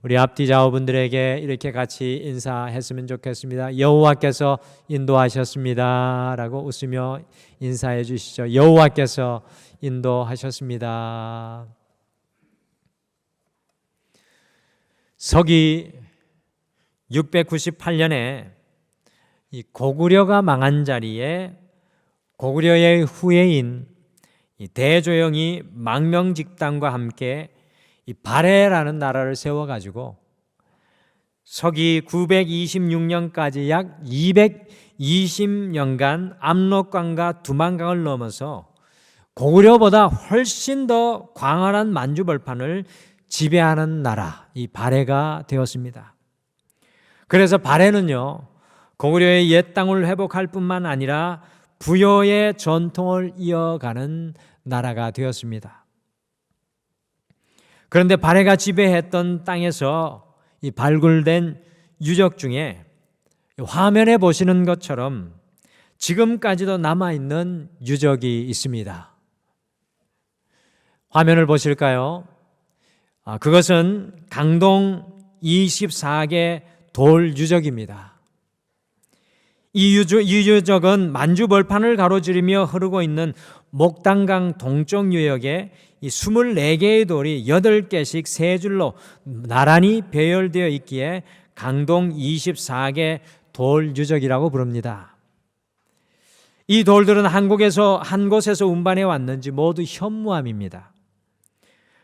우리 앞뒤 좌우분들에게 이렇게 같이 인사했으면 좋겠습니다. 여호와께서 인도하셨습니다 라고 웃으며 인사해 주시죠. 여호와께서 인도하셨습니다. 서기 698년에 이 고구려가 망한 자리에 고구려의 후예인 이 대조영이 망명집단과 함께 이 바레라는 나라를 세워가지고 서기 926년까지 약 220년간 압록강과 두만강을 넘어서 고구려보다 훨씬 더 광활한 만주벌판을 지배하는 나라, 이 바레가 되었습니다. 그래서 바레는요, 고구려의 옛 땅을 회복할 뿐만 아니라 부여의 전통을 이어가는 나라가 되었습니다. 그런데 바레가 지배했던 땅에서 이 발굴된 유적 중에 화면에 보시는 것처럼 지금까지도 남아있는 유적이 있습니다. 화면을 보실까요? 그것은 강동 24개 돌 유적입니다. 이 유적은 만주벌판을 가로지르며 흐르고 있는 목단강 동쪽 유역에 이 24개의 돌이 8개씩 세 줄로 나란히 배열되어 있기에 강동 24개 돌 유적이라고 부릅니다. 이 돌들은 한국에서 한 곳에서 운반해 왔는지 모두 현무암입니다.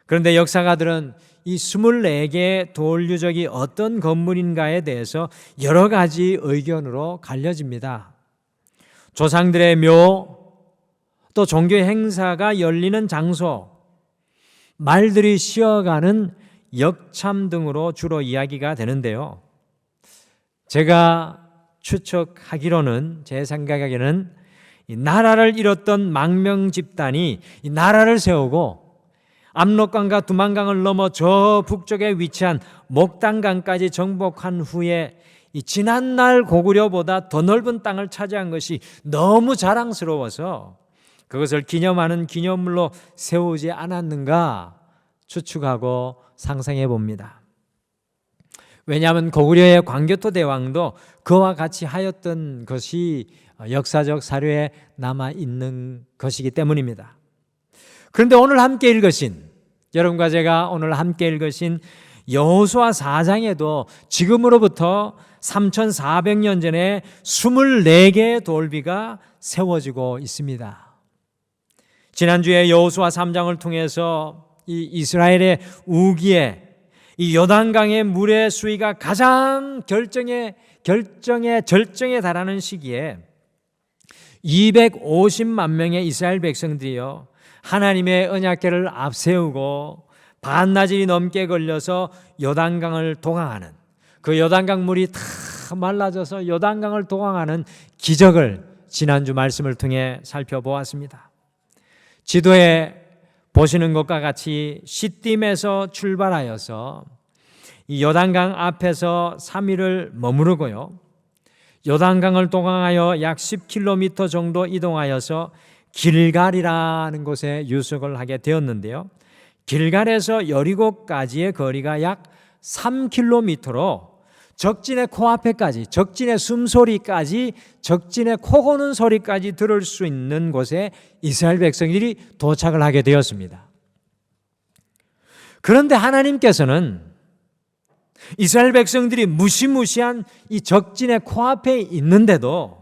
그런데 역사가들은 이 24개의 돌 유적이 어떤 건물인가에 대해서 여러 가지 의견으로 갈려집니다. 조상들의 묘, 또 종교 행사가 열리는 장소, 말들이 쉬어가는 역참 등으로 주로 이야기가 되는데요. 제가 추측하기로는, 제 생각에는 이 나라를 잃었던 망명 집단이 이 나라를 세우고 압록강과 두만강을 넘어 저 북쪽에 위치한 목단강까지 정복한 후에 이 지난날 고구려보다 더 넓은 땅을 차지한 것이 너무 자랑스러워서 그것을 기념하는 기념물로 세우지 않았는가 추측하고 상상해 봅니다. 왜냐하면 고구려의 광교토 대왕도 그와 같이 하였던 것이 역사적 사료에 남아 있는 것이기 때문입니다. 그런데 오늘 함께 읽으신, 여러분과 제가 오늘 함께 읽으신 여호수아 4장에도 지금으로부터 3400년 전에 24개의 돌비가 세워지고 있습니다. 지난주에 여호수아 3장을 통해서 이 이스라엘의 우기에 이 요단강의 물의 수위가 가장 절정에 달하는 시기에 250만 명의 이스라엘 백성들이요 하나님의 언약궤를 앞세우고 반나절이 넘게 걸려서 요단강을 동항하는, 그 요단강 물이 다 말라져서 요단강을 동항하는 기적을 지난주 말씀을 통해 살펴보았습니다. 지도에 보시는 것과 같이 시딤에서 출발하여서 이 요단강 앞에서 3일을 머무르고요, 요단강을 동항하여 약 10km 정도 이동하여서 길갈이라는 곳에 유숙을 하게 되었는데요, 길갈에서 여리고까지의 거리가 약 3km로 적진의 코앞에까지, 적진의 숨소리까지, 적진의 코 고는 소리까지 들을 수 있는 곳에 이스라엘 백성들이 도착을 하게 되었습니다. 그런데 하나님께서는 이스라엘 백성들이 무시무시한 이 적진의 코앞에 있는데도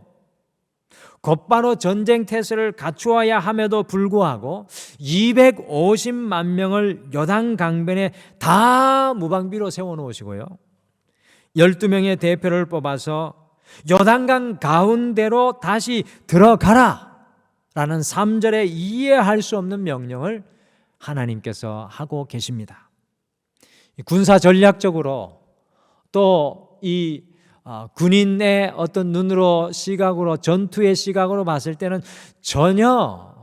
곧바로 전쟁태세를 갖추어야 함에도 불구하고 250만 명을 요단강변에 다 무방비로 세워놓으시고요, 12명의 대표를 뽑아서 요단강 가운데로 다시 들어가라 라는 3절에 이해할 수 없는 명령을 하나님께서 하고 계십니다. 군사 전략적으로 또 이 군인의 어떤 눈으로, 시각으로, 전투의 시각으로 봤을 때는 전혀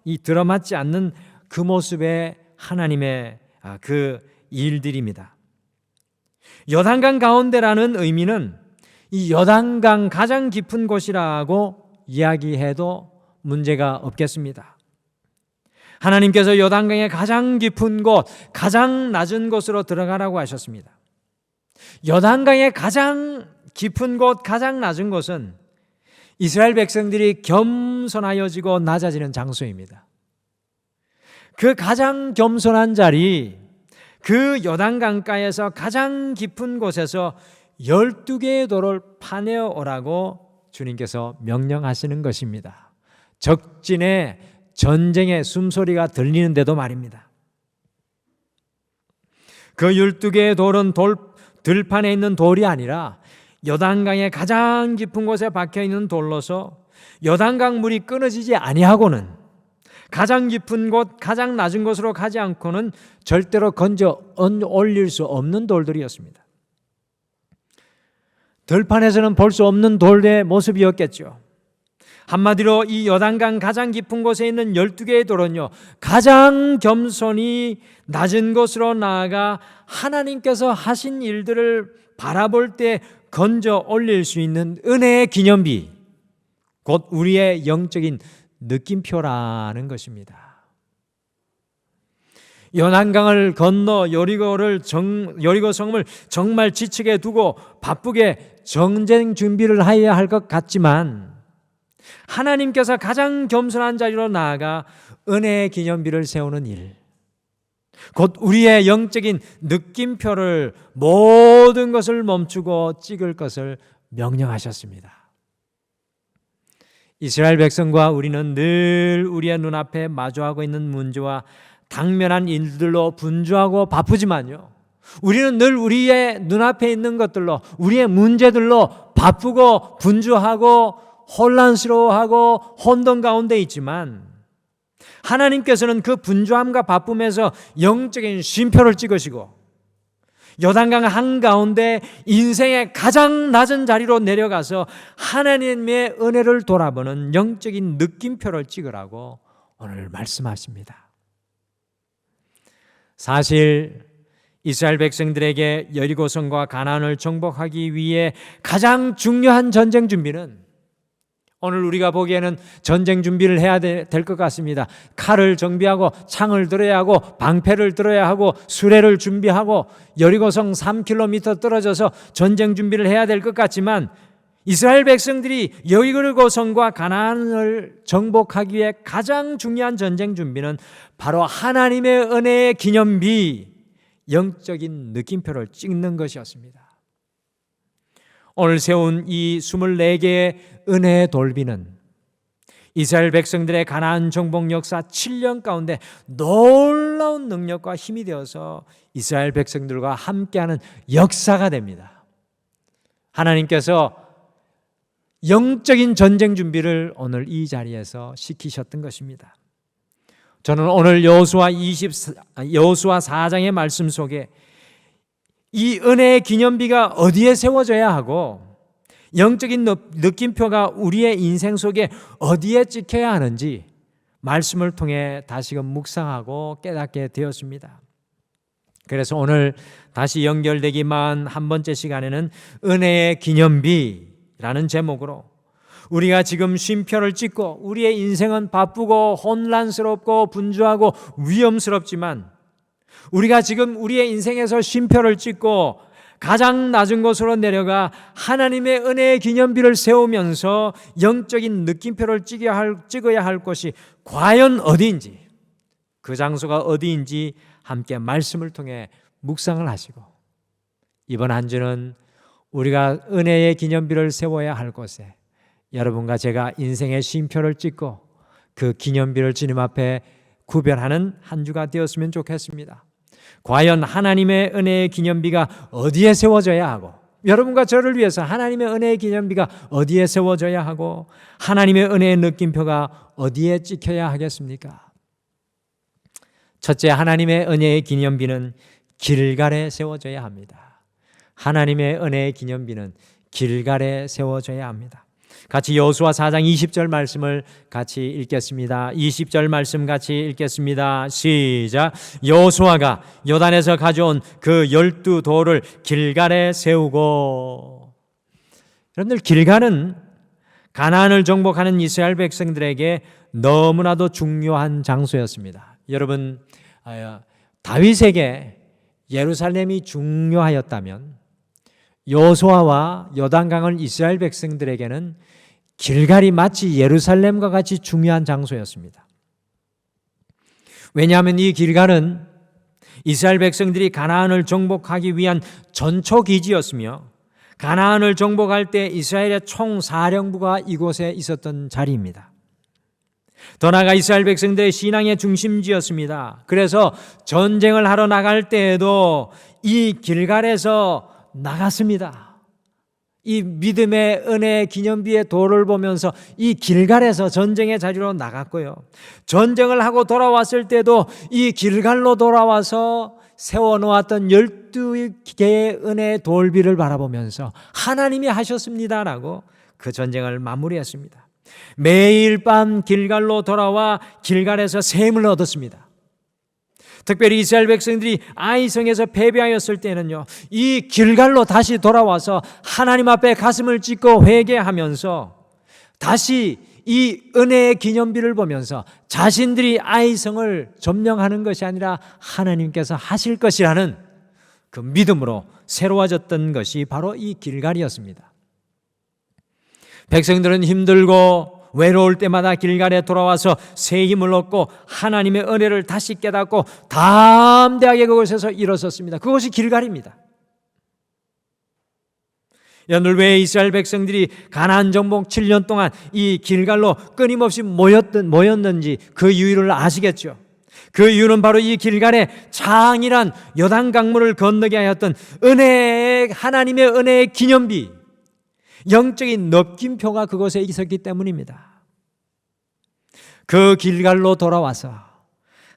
이 들어맞지 않는 그 모습의 하나님의 그 일들입니다. 요단강 가운데라는 의미는 이 요단강 가장 깊은 곳이라고 이야기해도 문제가 없겠습니다. 하나님께서 요단강의 가장 깊은 곳, 가장 낮은 곳으로 들어가라고 하셨습니다. 요단강의 가장 깊은 곳, 가장 낮은 곳은 이스라엘 백성들이 겸손하여지고 낮아지는 장소입니다. 그 가장 겸손한 자리, 그 요단강가에서 가장 깊은 곳에서 12개의 돌을 파내어 오라고 주님께서 명령하시는 것입니다. 적진의 전쟁의 숨소리가 들리는데도 말입니다. 그 12개의 돌은 들판에 있는 돌이 아니라 요단강의 가장 깊은 곳에 박혀있는 돌로서 요단강 물이 끊어지지 아니하고는 가장 깊은 곳, 가장 낮은 곳으로 가지 않고는 절대로 건져 올릴 수 없는 돌들이었습니다. 들판에서는 볼 수 없는 돌의 모습이었겠죠. 한마디로 이 요단강 가장 깊은 곳에 있는 12개의 돌은요, 가장 겸손히 낮은 곳으로 나아가 하나님께서 하신 일들을 바라볼 때 건져 올릴 수 있는 은혜의 기념비, 곧 우리의 영적인 느낌표라는 것입니다. 요단강을 건너 여리고 성을 정말 지치게 두고 바쁘게 전쟁 준비를 해야 할 것 같지만 하나님께서 가장 겸손한 자리로 나아가 은혜의 기념비를 세우는 일, 곧 우리의 영적인 느낌표를 모든 것을 멈추고 찍을 것을 명령하셨습니다. 이스라엘 백성과 우리는 늘 우리의 눈앞에 마주하고 있는 문제와 당면한 일들로 분주하고 바쁘지만요, 우리는 늘 우리의 눈앞에 있는 것들로, 우리의 문제들로 바쁘고 분주하고 혼란스러워하고 혼돈 가운데 있지만 하나님께서는 그 분주함과 바쁨에서 영적인 쉼표를 찍으시고 요단강 한가운데 인생의 가장 낮은 자리로 내려가서 하나님의 은혜를 돌아보는 영적인 느낌표를 찍으라고 오늘 말씀하십니다. 사실 이스라엘 백성들에게 여리고성과 가나안을 정복하기 위해 가장 중요한 전쟁 준비는, 오늘 우리가 보기에는 전쟁 준비를 해야 될 것 같습니다. 칼을 정비하고 창을 들어야 하고 방패를 들어야 하고 수레를 준비하고 여리고성 3km 떨어져서 전쟁 준비를 해야 될 것 같지만 이스라엘 백성들이 여리고성과 가나안을 정복하기 위해 가장 중요한 전쟁 준비는 바로 하나님의 은혜의 기념비, 영적인 느낌표를 찍는 것이었습니다. 오늘 세운 이 24개의 은혜의 돌비는 이스라엘 백성들의 가나안 정복 역사 7년 가운데 놀라운 능력과 힘이 되어서 이스라엘 백성들과 함께하는 역사가 됩니다. 하나님께서 영적인 전쟁 준비를 오늘 이 자리에서 시키셨던 것입니다. 저는 오늘 여호수아 4장의 말씀 속에 이 은혜의 기념비가 어디에 세워져야 하고 영적인 느낌표가 우리의 인생 속에 어디에 찍혀야 하는지 말씀을 통해 다시금 묵상하고 깨닫게 되었습니다. 그래서 오늘 다시 연결되기만 한 번째 시간에는 은혜의 기념비라는 제목으로 우리가 지금 쉼표를 찍고 우리의 인생은 바쁘고 혼란스럽고 분주하고 위험스럽지만 우리가 지금 우리의 인생에서 쉼표를 찍고 가장 낮은 곳으로 내려가 하나님의 은혜의 기념비를 세우면서 영적인 느낌표를 찍어야 할 곳이 과연 어디인지, 그 장소가 어디인지 함께 말씀을 통해 묵상을 하시고, 이번 한 주는 우리가 은혜의 기념비를 세워야 할 곳에 여러분과 제가 인생의 쉼표를 찍고 그 기념비를 주님 앞에 구별하는 한 주가 되었으면 좋겠습니다. 과연 하나님의 은혜의 기념비가 어디에 세워져야 하고, 여러분과 저를 위해서 하나님의 은혜의 기념비가 어디에 세워져야 하고, 하나님의 은혜의 느낌표가 어디에 찍혀야 하겠습니까? 첫째, 하나님의 은혜의 기념비는 길갈에 세워져야 합니다. 하나님의 은혜의 기념비는 길갈에 세워져야 합니다. 같이 여호수아 4장 20절 말씀을 같이 읽겠습니다. 20절 말씀 같이 읽겠습니다. 시작. 여호수아가 요단에서 가져온 그 12돌을 길갈에 세우고. 여러분들, 길갈은 가나안을 정복하는 이스라엘 백성들에게 너무나도 중요한 장소였습니다. 여러분, 다윗에게 예루살렘이 중요하였다면 여호수아와 요단강을 이스라엘 백성들에게는 길갈이 마치 예루살렘과 같이 중요한 장소였습니다. 왜냐하면 이 길갈은 이스라엘 백성들이 가나안을 정복하기 위한 전초 기지였으며 가나안을 정복할 때 이스라엘의 총사령부가 이곳에 있었던 자리입니다. 더 나아가 이스라엘 백성들의 신앙의 중심지였습니다. 그래서 전쟁을 하러 나갈 때에도 이 길갈에서 나갔습니다. 이 믿음의 은혜 기념비의 돌을 보면서 이 길갈에서 전쟁의 자리로 나갔고요. 전쟁을 하고 돌아왔을 때도 이 길갈로 돌아와서 세워놓았던 12개의 은혜의 돌비를 바라보면서 하나님이 하셨습니다라고 그 전쟁을 마무리했습니다. 매일 밤 길갈로 돌아와 길갈에서 샘을 얻었습니다. 특별히 이스라엘 백성들이 아이성에서 패배하였을 때는요, 이 길갈로 다시 돌아와서 하나님 앞에 가슴을 찢고 회개하면서 다시 이 은혜의 기념비를 보면서 자신들이 아이성을 점령하는 것이 아니라 하나님께서 하실 것이라는 그 믿음으로 새로워졌던 것이 바로 이 길갈이었습니다. 백성들은 힘들고 외로울 때마다 길갈에 돌아와서 새 힘을 얻고 하나님의 은혜를 다시 깨닫고 담대하게 그곳에서 일어섰습니다. 그것이 길갈입니다. 여러분, 왜 이스라엘 백성들이 가나안 정복 7년 동안 이 길갈로 끊임없이 모였는지 그 이유를 아시겠죠? 그 이유는 바로 이 길갈에 장이란 요단강물을 건너게 하였던 하나님의 은혜의 기념비, 영적인 느낌표가 그곳에 있었기 때문입니다. 그 길갈로 돌아와서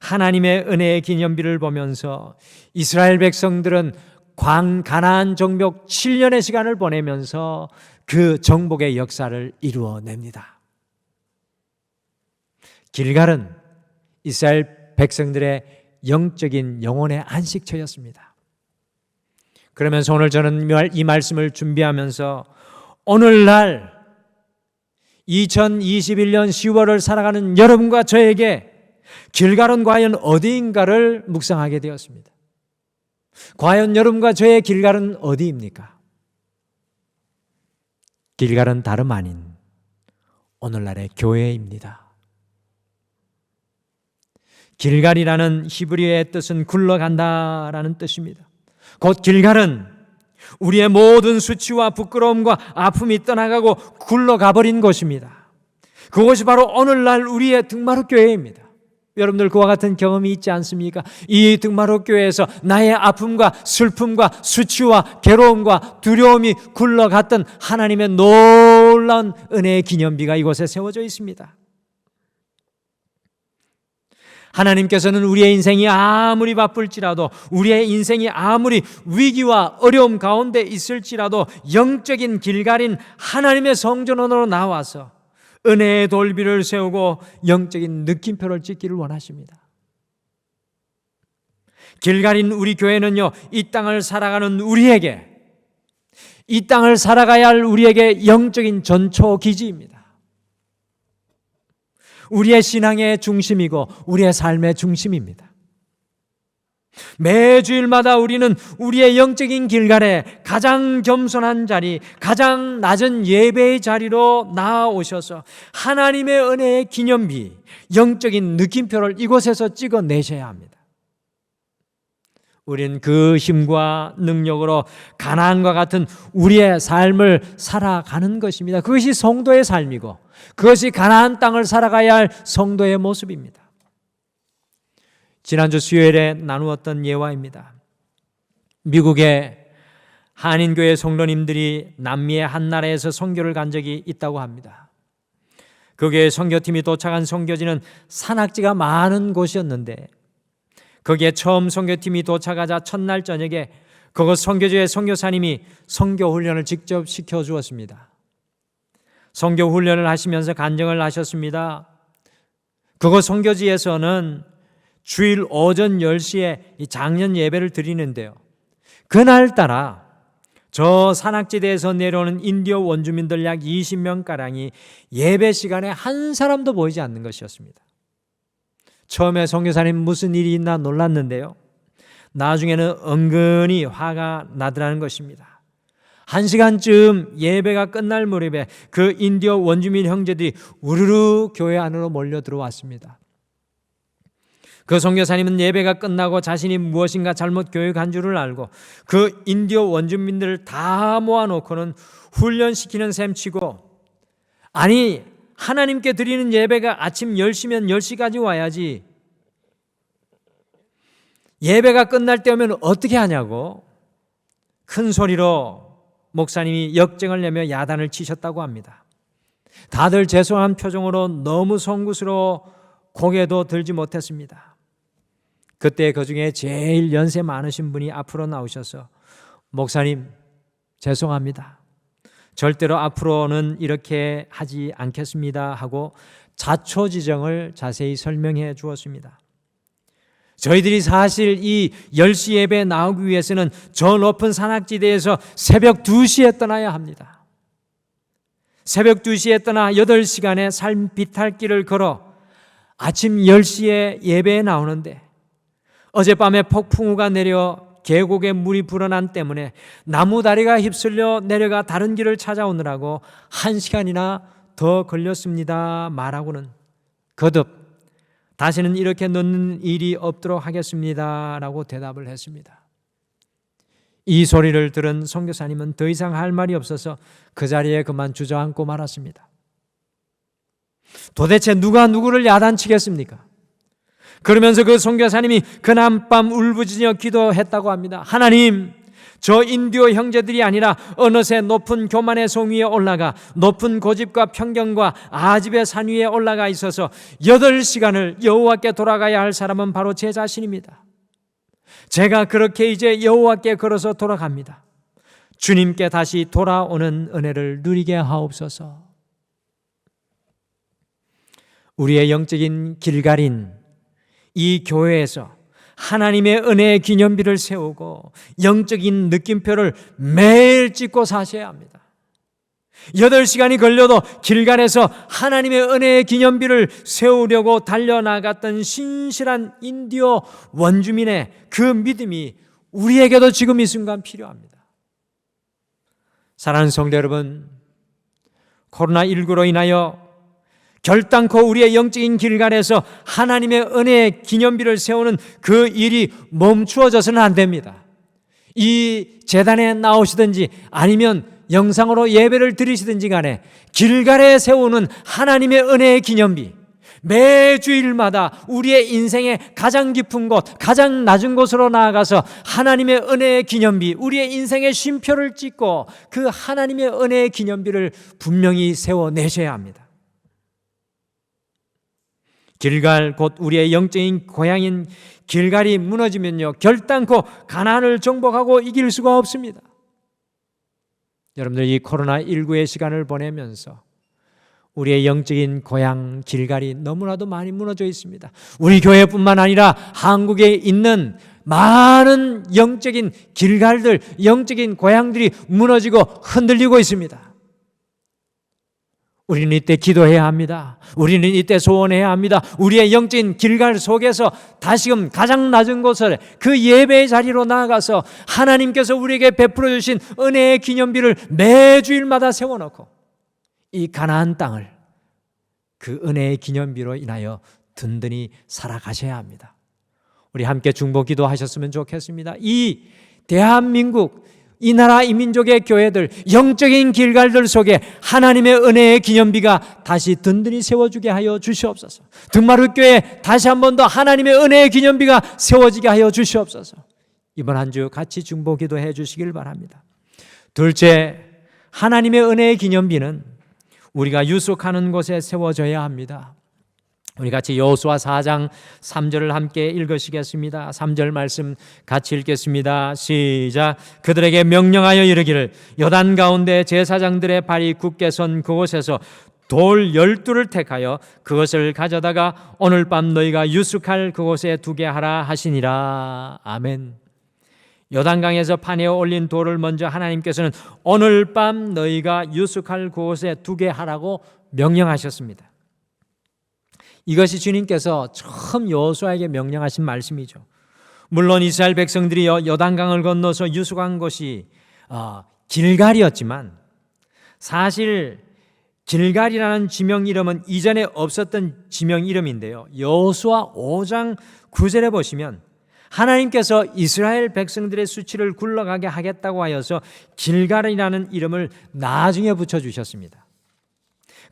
하나님의 은혜의 기념비를 보면서 이스라엘 백성들은 가나안 정복 7년의 시간을 보내면서 그 정복의 역사를 이루어냅니다. 길갈은 이스라엘 백성들의 영적인 영혼의 안식처였습니다. 그러면서 오늘 저는 이 말씀을 준비하면서 오늘날 2021년 10월을 살아가는 여러분과 저에게 길갈은 과연 어디인가를 묵상하게 되었습니다. 과연 여러분과 저의 길갈은 어디입니까? 길갈은 다름 아닌 오늘날의 교회입니다. 길갈이라는 히브리어의 뜻은 굴러간다라는 뜻입니다. 곧 길갈은 우리의 모든 수치와 부끄러움과 아픔이 떠나가고 굴러가 버린 곳입니다. 그것이 바로 오늘날 우리의 등마루 교회입니다. 여러분들 그와 같은 경험이 있지 않습니까? 이 등마루 교회에서 나의 아픔과 슬픔과 수치와 괴로움과 두려움이 굴러갔던 하나님의 놀라운 은혜의 기념비가 이곳에 세워져 있습니다. 하나님께서는 우리의 인생이 아무리 바쁠지라도, 우리의 인생이 아무리 위기와 어려움 가운데 있을지라도 영적인 길갈인 하나님의 성전원으로 나와서 은혜의 돌비를 세우고 영적인 느낌표를 찍기를 원하십니다. 길갈인 우리 교회는요, 이 땅을 살아가는 우리에게, 이 땅을 살아가야 할 우리에게 영적인 전초 기지입니다. 우리의 신앙의 중심이고 우리의 삶의 중심입니다. 매주일마다 우리는 우리의 영적인 길갈에 가장 겸손한 자리, 가장 낮은 예배의 자리로 나아오셔서 하나님의 은혜의 기념비, 영적인 느낌표를 이곳에서 찍어내셔야 합니다. 우리는 그 힘과 능력으로 가나안과 같은 우리의 삶을 살아가는 것입니다. 그것이 성도의 삶이고 그것이 가나안 땅을 살아가야 할 성도의 모습입니다. 지난주 수요일에 나누었던 예화입니다. 미국의 한인교회 성도님들이 남미의 한 나라에서 선교를 간 적이 있다고 합니다. 그 교회 선교팀이 도착한 선교지는 산악지가 많은 곳이었는데 거기에 처음 선교팀이 도착하자 첫날 저녁에 그곳 선교지의 선교사님이 선교훈련을 직접 시켜주었습니다. 선교훈련을 하시면서 간증을 하셨습니다. 그곳 선교지에서는 주일 오전 10시에 장년 예배를 드리는데요, 그날따라 저 산악지대에서 내려오는 인디오 원주민들 약 20명가량이 예배 시간에 한 사람도 보이지 않는 것이었습니다. 처음에 선교사님 무슨 일이 있나 놀랐는데요, 나중에는 은근히 화가 나더라는 것입니다. 1시간쯤 예배가 끝날 무렵에 그 인디어 원주민 형제들이 우르르 교회 안으로 몰려 들어왔습니다. 그 선교사님은 예배가 끝나고 자신이 무엇인가 잘못 교육한 줄을 알고 그 인디어 원주민들을 다 모아놓고는 훈련시키는 셈치고, 아니 하나님께 드리는 예배가 아침 10시면 10시까지 와야지 예배가 끝날 때 오면 어떻게 하냐고 큰 소리로 목사님이 역정을 내며 야단을 치셨다고 합니다. 다들 죄송한 표정으로 너무 송구스러워 고개도 들지 못했습니다. 그때 그 중에 제일 연세 많으신 분이 앞으로 나오셔서 목사님 죄송합니다. 절대로 앞으로는 이렇게 하지 않겠습니다 하고 자초지정을 자세히 설명해 주었습니다. 저희들이 사실 이 10시 예배에 나오기 위해서는 저 높은 산악지대에서 새벽 2시에 떠나야 합니다. 새벽 2시에 떠나 8시간의 삶 비탈길을 걸어 아침 10시에 예배에 나오는데 어젯밤에 폭풍우가 내려 계곡에 물이 불어난 때문에 나무 다리가 휩쓸려 내려가 다른 길을 찾아오느라고 1시간이나 더 걸렸습니다 말하고는 거듭 다시는 이렇게 늦는 일이 없도록 하겠습니다 라고 대답을 했습니다. 이 소리를 들은 선교사님은 더 이상 할 말이 없어서 그 자리에 그만 주저앉고 말았습니다. 도대체 누가 누구를 야단치겠습니까? 그러면서 그 선교사님이 그날밤 울부짖어 기도했다고 합니다. 하나님, 저 인디오 형제들이 아니라 어느새 높은 교만의 성 위에 올라가 높은 고집과 편견과 아집의 산 위에 올라가 있어서 8시간을 여호와께 돌아가야 할 사람은 바로 제 자신입니다. 제가 그렇게 이제 여호와께 걸어서 돌아갑니다. 주님께 다시 돌아오는 은혜를 누리게 하옵소서. 우리의 영적인 길갈인 이 교회에서 하나님의 은혜의 기념비를 세우고 영적인 느낌표를 매일 찍고 사셔야 합니다. 8시간이 걸려도 길갈에서 하나님의 은혜의 기념비를 세우려고 달려나갔던 신실한 인디오 원주민의 그 믿음이 우리에게도 지금 이 순간 필요합니다. 사랑하는 성도 여러분, 코로나19로 인하여 결단코 우리의 영적인 길갈에서 하나님의 은혜의 기념비를 세우는 그 일이 멈추어져서는 안 됩니다. 이 제단에 나오시든지 아니면 영상으로 예배를 드리시든지 간에 길갈에 세우는 하나님의 은혜의 기념비, 매주일마다 우리의 인생의 가장 깊은 곳, 가장 낮은 곳으로 나아가서 하나님의 은혜의 기념비, 우리의 인생의 쉼표를 찍고 그 하나님의 은혜의 기념비를 분명히 세워내셔야 합니다. 길갈, 곧 우리의 영적인 고향인 길갈이 무너지면요, 결단코 가나안을 정복하고 이길 수가 없습니다. 여러분들, 이 코로나19의 시간을 보내면서 우리의 영적인 고향 길갈이 너무나도 많이 무너져 있습니다. 우리 교회뿐만 아니라 한국에 있는 많은 영적인 길갈들, 영적인 고향들이 무너지고 흔들리고 있습니다. 우리는 이때 기도해야 합니다. 우리는 이때 소원해야 합니다. 우리의 영적인 길갈 속에서 다시금 가장 낮은 곳에 그 예배의 자리로 나아가서 하나님께서 우리에게 베풀어 주신 은혜의 기념비를 매주일마다 세워놓고 이 가나안 땅을 그 은혜의 기념비로 인하여 든든히 살아가셔야 합니다. 우리 함께 중보 기도하셨으면 좋겠습니다. 이 대한민국, 이 나라 이 민족의 교회들, 영적인 길갈들 속에 하나님의 은혜의 기념비가 다시 든든히 세워주게 하여 주시옵소서. 등마룻교회 다시 한 번 더 하나님의 은혜의 기념비가 세워지게 하여 주시옵소서. 이번 한 주 같이 중보 기도해 주시길 바랍니다. 둘째, 하나님의 은혜의 기념비는 우리가 유숙하는 곳에 세워져야 합니다. 우리 같이 여호수아 4장 3절을 함께 읽으시겠습니다. 3절 말씀 같이 읽겠습니다. 시작. 그들에게 명령하여 이르기를 요단 가운데 제사장들의 발이 굳게 선 그곳에서 돌 12를 택하여 그것을 가져다가 오늘 밤 너희가 유숙할 그곳에 두게 하라 하시니라. 아멘. 요단강에서 판에 올린 돌을 먼저 하나님께서는 오늘 밤 너희가 유숙할 그곳에 두게 하라고 명령하셨습니다. 이것이 주님께서 처음 여호수아에게 명령하신 말씀이죠. 물론 이스라엘 백성들이 요단강을 건너서 유숙한 곳이 길갈이었지만 사실 길갈이라는 지명 이름은 이전에 없었던 지명 이름인데요. 여호수아 5장 9절에 보시면 하나님께서 이스라엘 백성들의 수치를 굴러가게 하겠다고 하여서 길갈이라는 이름을 나중에 붙여주셨습니다.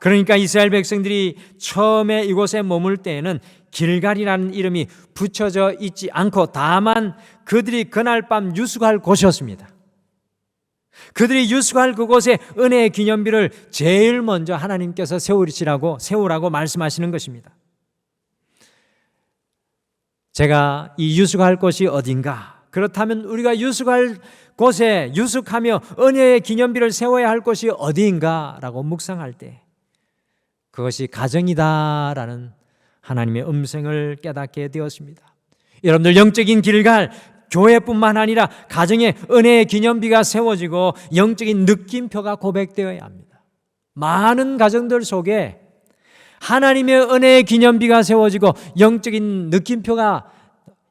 그러니까 이스라엘 백성들이 처음에 이곳에 머물 때에는 길갈이라는 이름이 붙여져 있지 않고 다만 그들이 그날 밤 유숙할 곳이었습니다. 그들이 유숙할 그곳에 은혜의 기념비를 제일 먼저 하나님께서 세우라고 말씀하시는 것입니다. 제가 이 유숙할 곳이 어딘가? 그렇다면 우리가 유숙할 곳에 유숙하며 은혜의 기념비를 세워야 할 곳이 어디인가? 라고 묵상할 때 그것이 가정이다라는 하나님의 음성을 깨닫게 되었습니다. 여러분들 영적인 길갈, 교회뿐만 아니라 가정에 은혜의 기념비가 세워지고 영적인 느낌표가 고백되어야 합니다. 많은 가정들 속에 하나님의 은혜의 기념비가 세워지고 영적인 느낌표가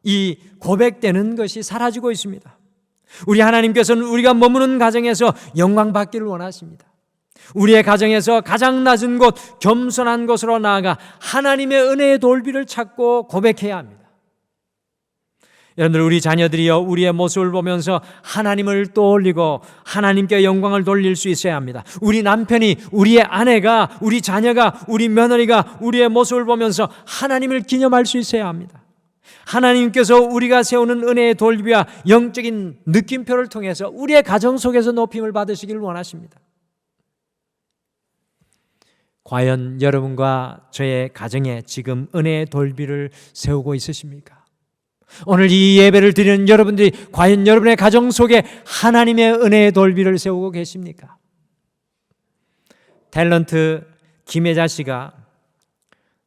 이 고백되는 것이 사라지고 있습니다. 우리 하나님께서는 우리가 머무는 가정에서 영광 받기를 원하십니다. 우리의 가정에서 가장 낮은 곳, 겸손한 곳으로 나아가 하나님의 은혜의 돌비를 찾고 고백해야 합니다. 여러분들, 우리 자녀들이요, 우리의 모습을 보면서 하나님을 떠올리고 하나님께 영광을 돌릴 수 있어야 합니다. 우리 남편이, 우리의 아내가, 우리 자녀가, 우리 며느리가 우리의 모습을 보면서 하나님을 기념할 수 있어야 합니다. 하나님께서 우리가 세우는 은혜의 돌비와 영적인 느낌표를 통해서 우리의 가정 속에서 높임을 받으시기를 원하십니다. 과연 여러분과 저의 가정에 지금 은혜의 돌비를 세우고 있으십니까? 오늘 이 예배를 드리는 여러분들이 과연 여러분의 가정 속에 하나님의 은혜의 돌비를 세우고 계십니까? 탤런트 김혜자 씨가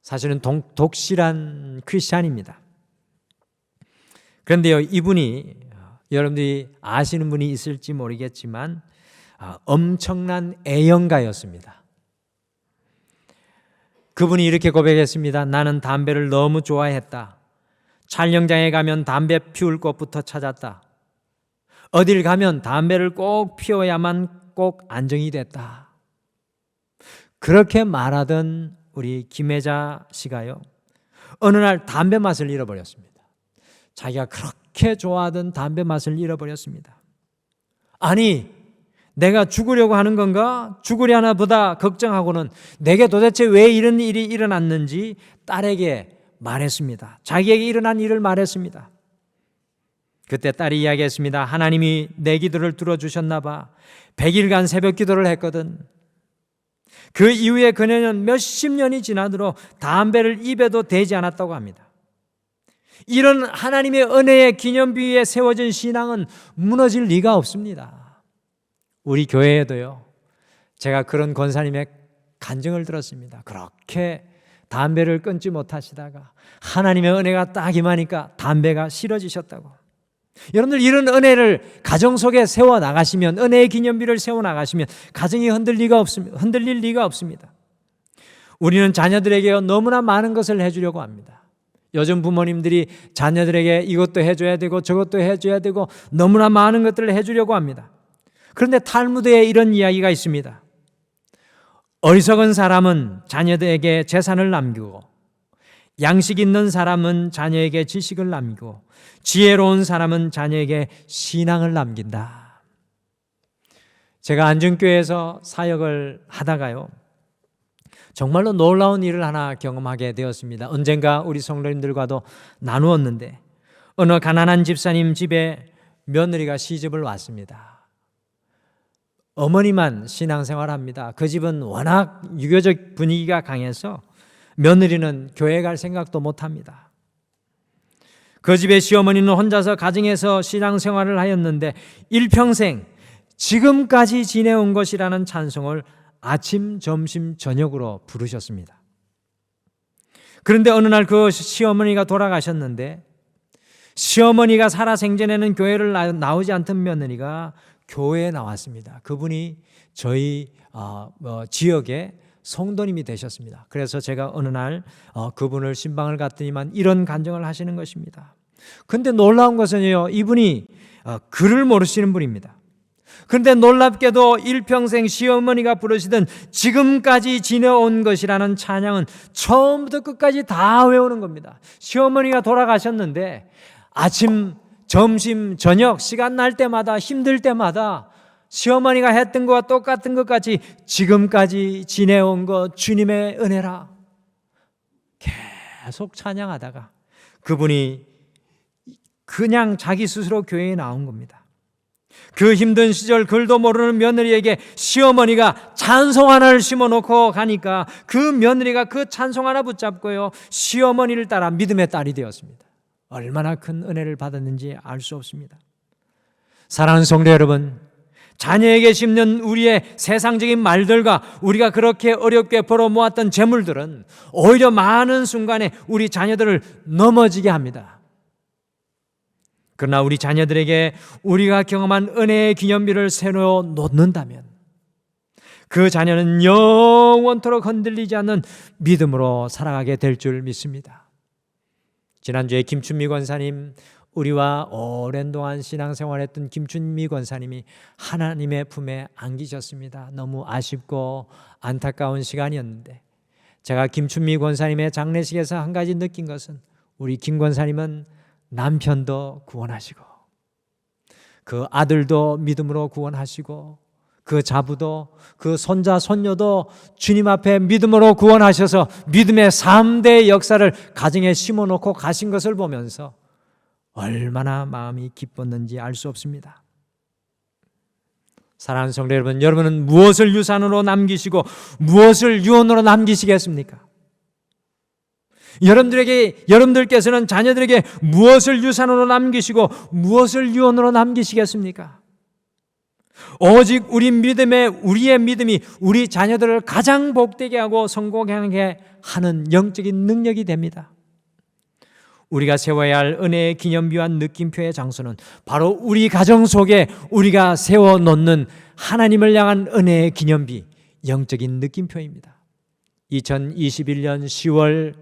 사실은 독실한 크리스찬입니다. 그런데요, 이분이 여러분들이 아시는 분이 있을지 모르겠지만 엄청난 애연가였습니다. 그분이 이렇게 고백했습니다. 나는 담배를 너무 좋아했다. 촬영장에 가면 담배 피울 곳부터 찾았다. 어딜 가면 담배를 꼭 피워야만 꼭 안정이 됐다. 그렇게 말하던 우리 김혜자 씨가요, 어느 날 담배 맛을 잃어버렸습니다. 자기가 그렇게 좋아하던 담배 맛을 잃어버렸습니다. 아니, 내가 죽으려고 하는 건가? 죽으려나 보다 걱정하고는 내게 도대체 왜 이런 일이 일어났는지 딸에게 말했습니다. 자기에게 일어난 일을 말했습니다. 그때 딸이 이야기했습니다. 하나님이 내 기도를 들어주셨나 봐. 100일간 새벽 기도를 했거든. 그 이후에 그녀는 몇십 년이 지나도록 담배를 입에도 대지 않았다고 합니다. 이런 하나님의 은혜의 기념비에 세워진 신앙은 무너질 리가 없습니다. 우리 교회에도요, 제가 그런 권사님의 간증을 들었습니다. 그렇게 담배를 끊지 못하시다가 하나님의 은혜가 딱 임하니까 담배가 싫어지셨다고. 여러분들, 이런 은혜를 가정 속에 세워 나가시면, 은혜의 기념비를 세워 나가시면 가정이 흔들릴 리가 없습니다. 우리는 자녀들에게 너무나 많은 것을 해주려고 합니다. 요즘 부모님들이 자녀들에게 이것도 해줘야 되고 저것도 해줘야 되고 너무나 많은 것들을 해주려고 합니다. 그런데 탈무드에 이런 이야기가 있습니다. 어리석은 사람은 자녀들에게 재산을 남기고, 양식 있는 사람은 자녀에게 지식을 남기고, 지혜로운 사람은 자녀에게 신앙을 남긴다. 제가 안중교회에서 사역을 하다가요, 정말로 놀라운 일을 하나 경험하게 되었습니다. 언젠가 우리 성도님들과도 나누었는데, 어느 가난한 집사님 집에 며느리가 시집을 왔습니다. 어머니만 신앙생활합니다. 그 집은 워낙 유교적 분위기가 강해서 며느리는 교회 갈 생각도 못합니다. 그 집의 시어머니는 혼자서 가정에서 신앙생활을 하였는데 일평생 지금까지 지내온 것이라는 찬송을 아침, 점심, 저녁으로 부르셨습니다. 그런데 어느 날 그 시어머니가 돌아가셨는데, 시어머니가 살아생전에는 교회를 나오지 않던 며느리가 교회에 나왔습니다. 그분이 저희 지역의 성도님이 되셨습니다. 그래서 제가 어느 날 그분을 신방을 갔더니만 이런 간증을 하시는 것입니다. 근데 놀라운 것은요, 이분이 글을 모르시는 분입니다. 그런데 놀랍게도 일평생 시어머니가 부르시던 지금까지 지내온 것이라는 찬양은 처음부터 끝까지 다 외우는 겁니다. 시어머니가 돌아가셨는데 아침, 점심, 저녁 시간 날 때마다, 힘들 때마다 시어머니가 했던 것과 똑같은 것 같이 지금까지 지내온 것 주님의 은혜라 계속 찬양하다가 그분이 그냥 자기 스스로 교회에 나온 겁니다. 그 힘든 시절 글도 모르는 며느리에게 시어머니가 찬송 하나를 심어놓고 가니까 그 며느리가 그 찬송 하나 붙잡고요, 시어머니를 따라 믿음의 딸이 되었습니다. 얼마나 큰 은혜를 받았는지 알 수 없습니다. 사랑하는 성도 여러분, 자녀에게 심는 우리의 세상적인 말들과 우리가 그렇게 어렵게 벌어모았던 재물들은 오히려 많은 순간에 우리 자녀들을 넘어지게 합니다. 그러나 우리 자녀들에게 우리가 경험한 은혜의 기념비를 새로 놓는다면 그 자녀는 영원토록 흔들리지 않는 믿음으로 살아가게 될 줄 믿습니다. 지난주에 김춘미 권사님, 우리와 오랜 동안 신앙생활했던 김춘미 권사님이 하나님의 품에 안기셨습니다. 너무 아쉽고 안타까운 시간이었는데 제가 김춘미 권사님의 장례식에서 한 가지 느낀 것은 우리 김 권사님은 남편도 구원하시고 그 아들도 믿음으로 구원하시고 그 자부도 그 손자 손녀도 주님 앞에 믿음으로 구원하셔서 믿음의 3대 역사를 가정에 심어놓고 가신 것을 보면서 얼마나 마음이 기뻤는지 알 수 없습니다. 사랑하는 성도 여러분, 여러분은 무엇을 유산으로 남기시고 무엇을 유언으로 남기시겠습니까? 여러분들께서는 자녀들에게 무엇을 유산으로 남기시고 무엇을 유언으로 남기시겠습니까? 오직 우리의 믿음이 우리 자녀들을 가장 복되게 하고 성공하게 하는 영적인 능력이 됩니다. 우리가 세워야 할 은혜의 기념비와 느낌표의 장소는 바로 우리 가정 속에 우리가 세워놓는 하나님을 향한 은혜의 기념비, 영적인 느낌표입니다. 2021년 10월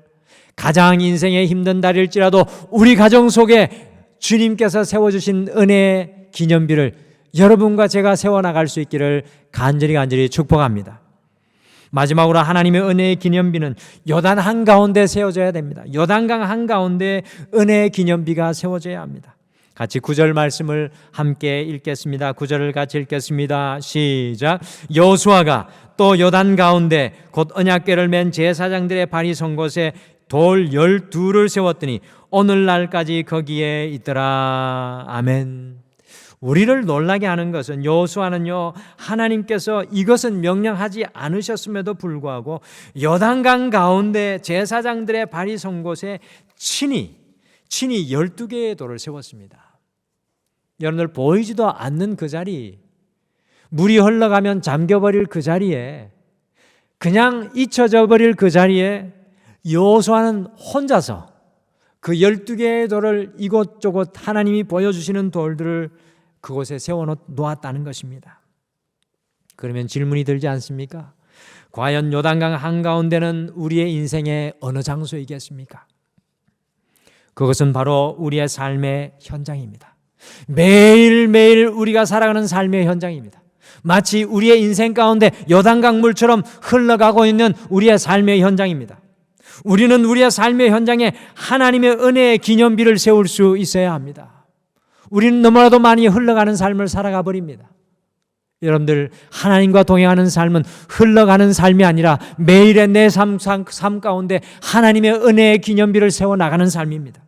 가장 인생에 힘든 달일지라도 우리 가정 속에 주님께서 세워주신 은혜의 기념비를 여러분과 제가 세워나갈 수 있기를 간절히 축복합니다. 마지막으로 하나님의 은혜의 기념비는 요단 한가운데 세워져야 됩니다. 요단강 한가운데 은혜의 기념비가 세워져야 합니다. 같이 9절 말씀을 함께 읽겠습니다. 9절을 같이 읽겠습니다. 시작. 여호수아가 또 요단 가운데 곧 언약궤를 맨 제사장들의 발이 선 곳에 돌 12를 세웠더니 오늘날까지 거기에 있더라. 아멘. 우리를 놀라게 하는 것은 여호수아는요, 하나님께서 이것은 명령하지 않으셨음에도 불구하고 요단강 가운데 제사장들의 발이 선 곳에 친히 12개의 돌을 세웠습니다. 여러분들 보이지도 않는 그 자리, 물이 흘러가면 잠겨버릴 그 자리에, 그냥 잊혀져 버릴 그 자리에 여호수아는 혼자서 그 12개의 돌을 이곳저곳 하나님이 보여주시는 돌들을 그곳에 세워놓았다는 것입니다. 그러면 질문이 들지 않습니까? 과연 요단강 한가운데는 우리의 인생의 어느 장소이겠습니까? 그것은 바로 우리의 삶의 현장입니다. 매일매일 우리가 살아가는 삶의 현장입니다. 마치 우리의 인생 가운데 요단강 물처럼 흘러가고 있는 우리의 삶의 현장입니다. 우리는 우리의 삶의 현장에 하나님의 은혜의 기념비를 세울 수 있어야 합니다. 우리는 너무나도 많이 흘러가는 삶을 살아가 버립니다. 여러분들, 하나님과 동행하는 삶은 흘러가는 삶이 아니라 매일의 내 삶 가운데 하나님의 은혜의 기념비를 세워나가는 삶입니다.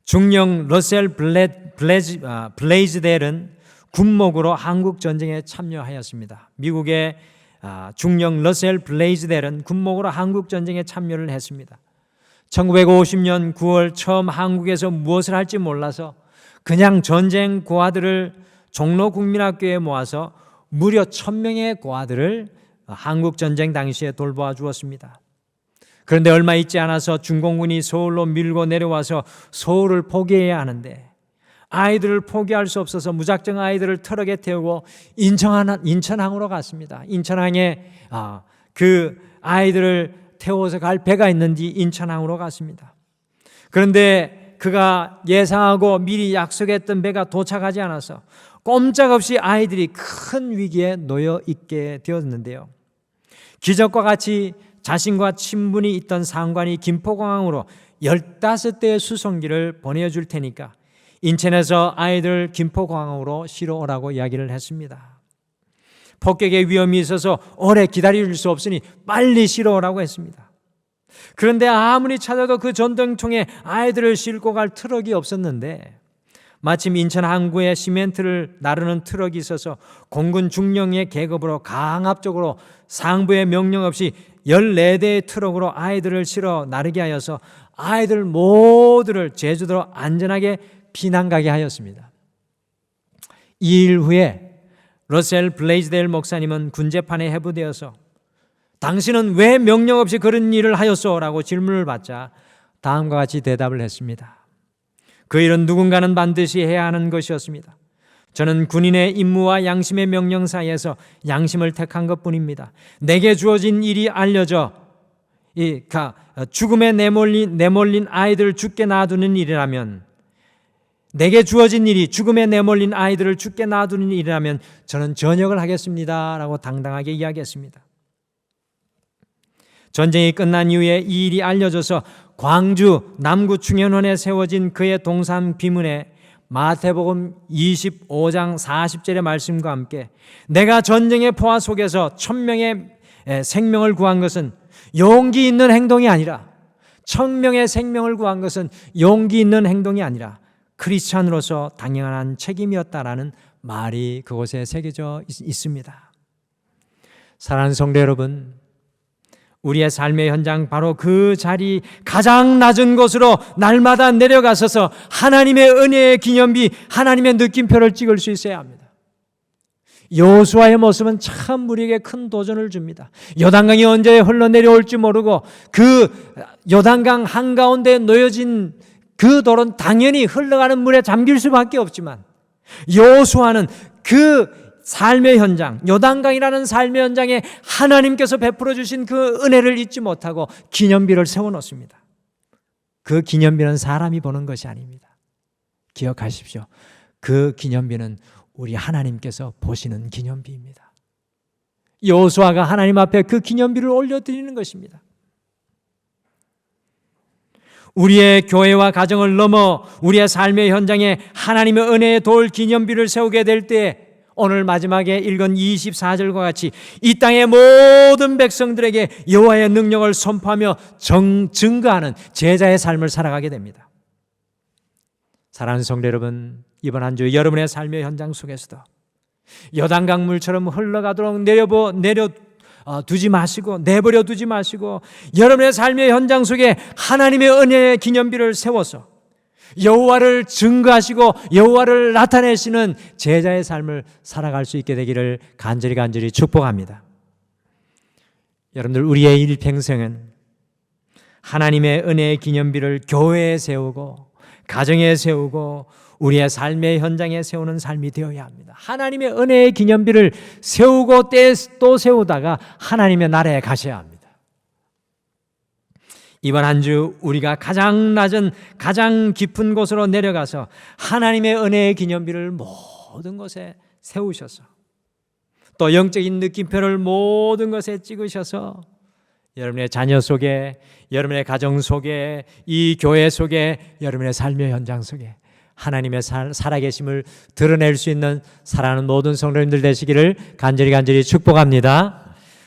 중령 러셀 블레이즈델은 군목으로 한국전쟁에 참여하였습니다. 미국의 중령 러셀 블레이즈델은 군목으로 한국전쟁에 참여를 했습니다. 1950년 9월 처음 한국에서 무엇을 할지 몰라서 그냥 전쟁 고아들을 종로국민학교에 모아서 무려 1000명의 고아들을 한국전쟁 당시에 돌보아 주었습니다. 그런데 얼마 있지 않아서 중공군이 서울로 밀고 내려와서 서울을 포기해야 하는데 아이들을 포기할 수 없어서 무작정 아이들을 트럭에 태우고 인천항으로 갔습니다. 인천항에 그 아이들을 태워서 갈 배가 있는지 인천항으로 갔습니다. 그런데 그가 예상하고 미리 약속했던 배가 도착하지 않아서 꼼짝없이 아이들이 큰 위기에 놓여 있게 되었는데요. 기적과 같이 자신과 친분이 있던 상관이 김포공항으로 15대의 수송기를 보내줄 테니까 인천에서 아이들 김포공항으로 실어오라고 이야기를 했습니다. 폭격의 위험이 있어서 오래 기다릴 수 없으니 빨리 실어오라고 했습니다. 그런데 아무리 찾아도 그 전등통에 아이들을 싣고 갈 트럭이 없었는데 마침 인천 항구에 시멘트를 나르는 트럭이 있어서 공군 중령의 계급으로 강압적으로 상부의 명령 없이 14대의 트럭으로 아이들을 실어 나르게 하여서 아이들 모두를 제주도로 안전하게 피난 가게 하였습니다. 2일 후에 러셀 블레이즈데일 목사님은 군재판에 해부되어서 당신은 왜 명령 없이 그런 일을 하였소? 라고 질문을 받자 다음과 같이 대답을 했습니다. 그 일은 누군가는 반드시 해야 하는 것이었습니다. 저는 군인의 임무와 양심의 명령 사이에서 양심을 택한 것뿐입니다. 내게 주어진 일이 알려져 죽음에 내몰린 아이들을 죽게 놔두는 일이라면, 내게 주어진 일이 죽음에 내몰린 아이들을 죽게 놔두는 일이라면 저는 전역을 하겠습니다 라고 당당하게 이야기했습니다. 전쟁이 끝난 이후에 이 일이 알려져서 광주 남구 충현원에 세워진 그의 동산 비문에 마태복음 25장 40절의 말씀과 함께 내가 전쟁의 포화 속에서 1000명의 생명을 구한 것은 용기 있는 행동이 아니라, 1000명의 생명을 구한 것은 용기 있는 행동이 아니라 크리스찬으로서 당연한 책임이었다라는 말이 그곳에 새겨져 있습니다. 사랑하는 성도 여러분, 우리의 삶의 현장 바로 그 자리 가장 낮은 곳으로 날마다 내려가서서 하나님의 은혜의 기념비, 하나님의 느낌표를 찍을 수 있어야 합니다. 여호수아의 모습은 참 우리에게 큰 도전을 줍니다. 요단강이 언제 흘러내려올지 모르고 그 요단강 한가운데 놓여진 그 돌은 당연히 흘러가는 물에 잠길 수밖에 없지만 여호수아는 그 삶의 현장, 요단강이라는 삶의 현장에 하나님께서 베풀어 주신 그 은혜를 잊지 못하고 기념비를 세워놓습니다. 그 기념비는 사람이 보는 것이 아닙니다. 기억하십시오. 그 기념비는 우리 하나님께서 보시는 기념비입니다. 여호수아가 하나님 앞에 그 기념비를 올려드리는 것입니다. 우리의 교회와 가정을 넘어 우리의 삶의 현장에 하나님의 은혜의 돌 기념비를 세우게 될 때 오늘 마지막에 읽은 24절과 같이 이 땅의 모든 백성들에게 여호와의 능력을 선포하며 증거하는 제자의 삶을 살아가게 됩니다. 사랑하는 성도 여러분, 이번 한 주 여러분의 삶의 현장 속에서도 요단강 물처럼 흘러가도록 두지 마시고 내버려 두지 마시고 여러분의 삶의 현장 속에 하나님의 은혜의 기념비를 세워서 여호와를 증거하시고 여호와를 나타내시는 제자의 삶을 살아갈 수 있게 되기를 간절히 축복합니다. 여러분들, 우리의 일평생은 하나님의 은혜의 기념비를 교회에 세우고 가정에 세우고 우리의 삶의 현장에 세우는 삶이 되어야 합니다. 하나님의 은혜의 기념비를 세우고 또 세우다가 하나님의 나라에 가셔야 합니다. 이번 한 주 우리가 가장 낮은 가장 깊은 곳으로 내려가서 하나님의 은혜의 기념비를 모든 곳에 세우셔서 또 영적인 느낌표를 모든 것에 찍으셔서 여러분의 자녀 속에, 여러분의 가정 속에, 이 교회 속에, 여러분의 삶의 현장 속에 하나님의 살아계심을 드러낼 수 있는 사랑하는 모든 성도님들 되시기를 간절히 축복합니다.